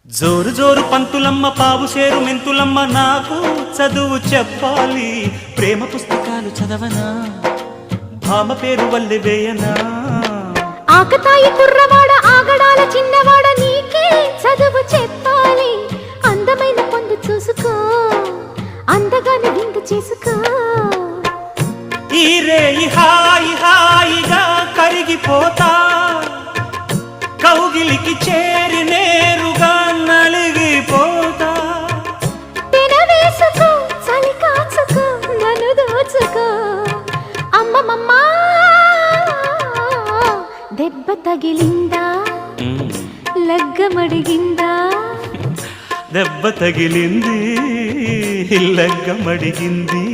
జోరు జోరు పంతులమ్మ పావు సేరు మెంతులమ్మ నాకు చదువు చెప్పాలి ప్రేమ పుస్తకాలు చదవనా భామ పేరు వల్లె వేయనా ఆకతాయి కుర్రవాడ ఆగడాల చిన్నవాడ నీకే చదువు చెప్పాలి అందమైన పొందు చూసుకో అందగాని విందు చేసుకో ఈ రేయి హాయి హాయిగా కరిగిపోతా కౌగిలికి చేరి నేరుగా నలిగిపోతా తెనవేసుకో చలి కాచుకో నన్ను దోచుకో అమ్మమ్మమ్మా దెబ్బ తగిలిందా లగ్గమడిగిందా దెబ్బ తగిలింది లగ్గమడిగింది